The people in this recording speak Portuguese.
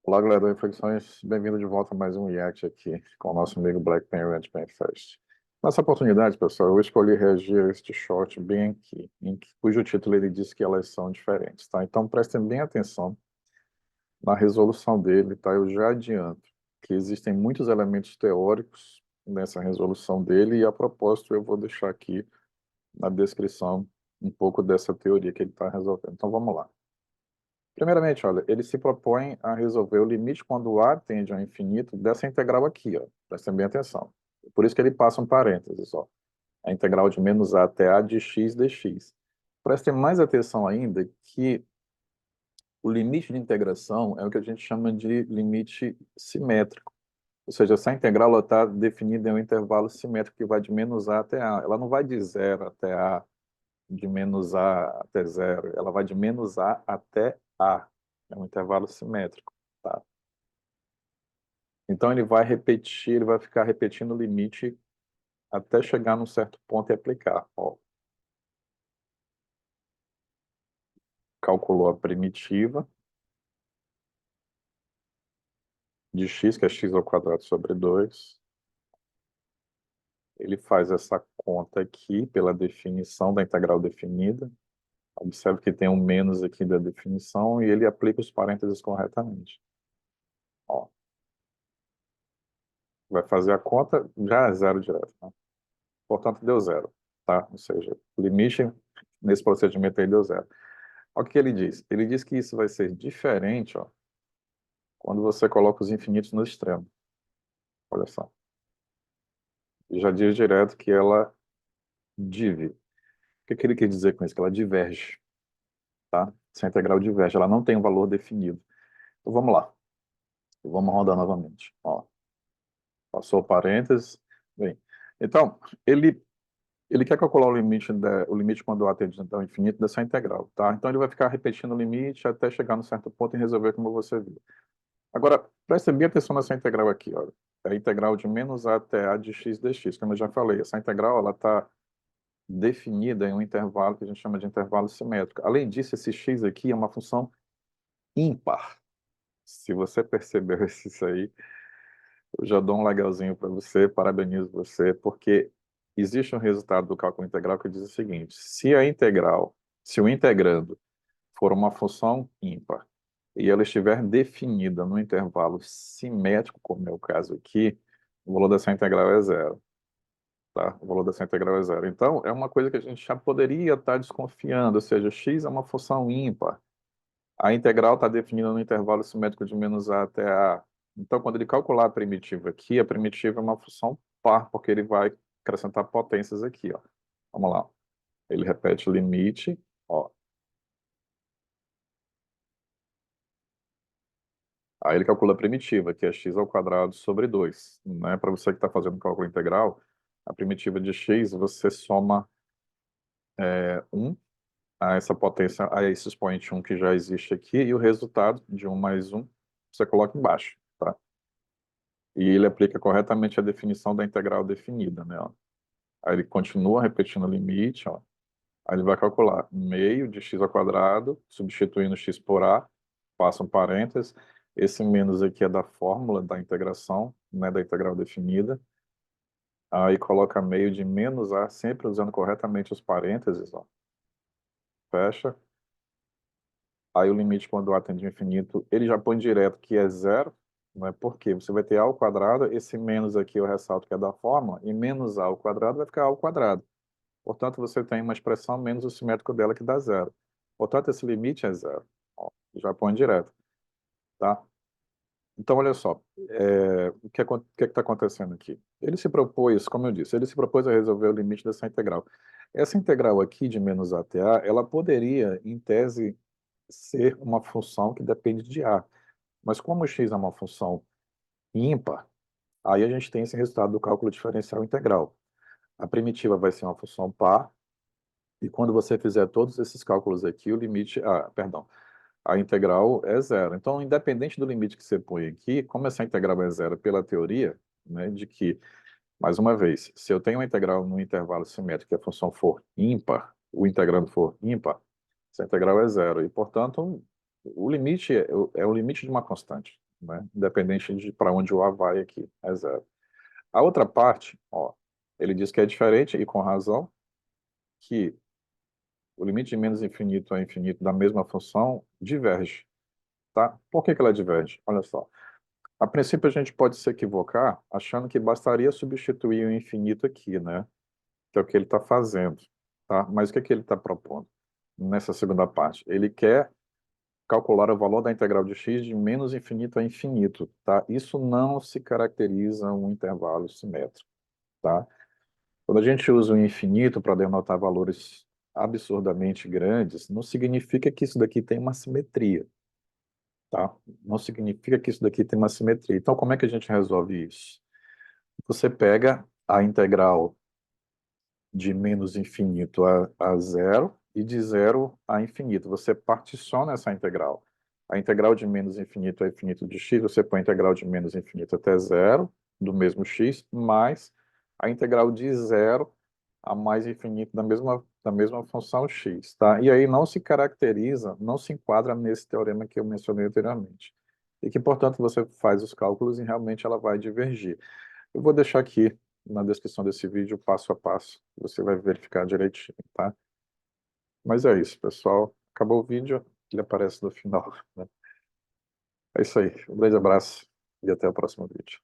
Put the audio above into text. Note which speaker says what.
Speaker 1: Olá, galera do Reflexões. Bem-vindo de volta a mais um react aqui com o nosso amigo Black Pen Red Pen Fest. Nessa oportunidade, pessoal, eu escolhi reagir a este short bem aqui, cujo título ele diz que elas são diferentes, tá? Então prestem bem atenção na resolução dele, tá? Eu já adianto que existem muitos elementos teóricos nessa resolução dele e, a propósito, eu vou deixar aqui na descrição um pouco dessa teoria que ele está resolvendo. Então vamos lá. Primeiramente, olha, ele se propõe a resolver o limite quando A tende ao infinito dessa integral aqui, ó. Prestem bem atenção. Por isso que ele passa um parênteses, ó. A integral de menos A até A de x dx. Prestem mais atenção ainda que o limite de integração é o que a gente chama de limite simétrico. Ou seja, essa integral está definida em um intervalo simétrico que vai de menos A até A. Ela não vai de zero até A, de menos A até zero. Ela vai de menos A até A. É um intervalo simétrico, tá? Então ele vai repetir, ele vai ficar repetindo o limite até chegar num certo ponto e aplicar. Ó, calculou a primitiva de x, que é x ao quadrado sobre 2. Ele faz essa conta aqui pela definição da integral definida. Observe que tem um menos aqui da definição e ele aplica os parênteses corretamente. Ó, vai fazer a conta, já é zero direto, né? Portanto, deu zero, tá? Ou seja, o limite nesse procedimento aí deu zero. Olha o que ele diz. Ele diz que isso vai ser diferente, ó, quando você coloca os infinitos no extremo. Olha só. Já diz direto que ela dive. O que ele quer dizer com isso? Que ela diverge, tá? Essa integral diverge, ela não tem um valor definido. Então vamos lá. Vamos rodar novamente. Ó, passou o parênteses. Bem, então, ele quer calcular o limite quando A tende ao infinito dessa integral, tá? Então ele vai ficar repetindo o limite até chegar num certo ponto e resolver como você viu. Agora, preste bem atenção nessa integral aqui, olha. É a integral de menos A até A de x dx. Como eu já falei, essa integral ela está definida em um intervalo que a gente chama de intervalo simétrico. Além disso, esse x aqui é uma função ímpar. Se você percebeu isso aí, eu já dou um legalzinho para você, parabenizo você, porque existe um resultado do cálculo integral que diz o seguinte: se o integrando for uma função ímpar e ela estiver definida no intervalo simétrico, como é o caso aqui, o valor dessa integral é zero, tá? O valor dessa integral é zero. Então, é uma coisa que a gente já poderia estar desconfiando, ou seja, x é uma função ímpar. A integral está definida no intervalo simétrico de menos a até a. Então, quando ele calcular a primitiva aqui, a primitiva é uma função par, porque ele vai acrescentar potências aqui, ó. Vamos lá. Ele repete o limite, ó. Aí ele calcula a primitiva, que é x ao quadrado sobre 2. Né? Para você que está fazendo cálculo integral, a primitiva de x, você soma 1 a essa potência, a esse expoente 1 que já existe aqui, e o resultado de 1 mais 1 você coloca embaixo, tá? E ele aplica corretamente a definição da integral definida, né? Ó. Aí ele continua repetindo o limite, ó. Aí ele vai calcular meio de x ao quadrado, substituindo x por a, passa um parênteses. Esse menos aqui é da fórmula da integração, né, da integral definida. Aí coloca meio de menos a, sempre usando corretamente os parênteses, ó. Fecha. Aí o limite quando a tende ao infinito, ele já põe direto que é zero, né? Porque você vai ter a ao quadrado, esse menos aqui eu ressalto que é da fórmula, e menos a ao quadrado vai ficar a ao quadrado. Portanto, você tem uma expressão menos o simétrico dela que dá zero. Portanto, esse limite é zero. Ó, já põe direto, tá? Então, olha só, o que está acontecendo aqui? Ele se propôs, como eu disse, ele se propôs a resolver o limite dessa integral. Essa integral aqui de menos a até a, ela poderia, em tese, ser uma função que depende de a. Mas como x é uma função ímpar, aí a gente tem esse resultado do cálculo diferencial integral. A primitiva vai ser uma função par, e quando você fizer todos esses cálculos aqui, o limite, perdão, a integral é zero. Então, independente do limite que você põe aqui, como essa integral é zero pela teoria, né, de que, mais uma vez, se eu tenho uma integral no intervalo simétrico e a função for ímpar, o integrando for ímpar, essa integral é zero. E, portanto, o limite é o limite de uma constante. né? Independente de para onde o A vai aqui, é zero. A outra parte, ó, ele diz que é diferente, e com razão, que o limite de menos infinito a infinito da mesma função diverge, tá? Por que que ela diverge? Olha só. A princípio, a gente pode se equivocar achando que bastaria substituir o infinito aqui, né? Que é o que ele está fazendo, tá? Mas o que é que ele está propondo nessa segunda parte? Ele quer calcular o valor da integral de x de menos infinito a infinito, tá? Isso não se caracteriza um intervalo simétrico, tá? Quando a gente usa o infinito para denotar valores absurdamente grandes, não significa que isso daqui tem uma simetria, tá? Não significa que isso daqui tem uma simetria. Então, como é que a gente resolve isso? Você pega a integral de menos infinito a zero e de zero a infinito. Você particiona essa integral. A integral de menos infinito a infinito de x, você põe a integral de menos infinito até zero, do mesmo x, mais a integral de zero a mais infinito da mesma função x, tá? E aí não se caracteriza, não se enquadra nesse teorema que eu mencionei anteriormente. E que, portanto, você faz os cálculos e realmente ela vai divergir. Eu vou deixar aqui na descrição desse vídeo passo a passo. Você vai verificar direitinho, tá? Mas é isso, pessoal. Acabou o vídeo, ele aparece no final, né? É isso aí. Um grande abraço e até o próximo vídeo.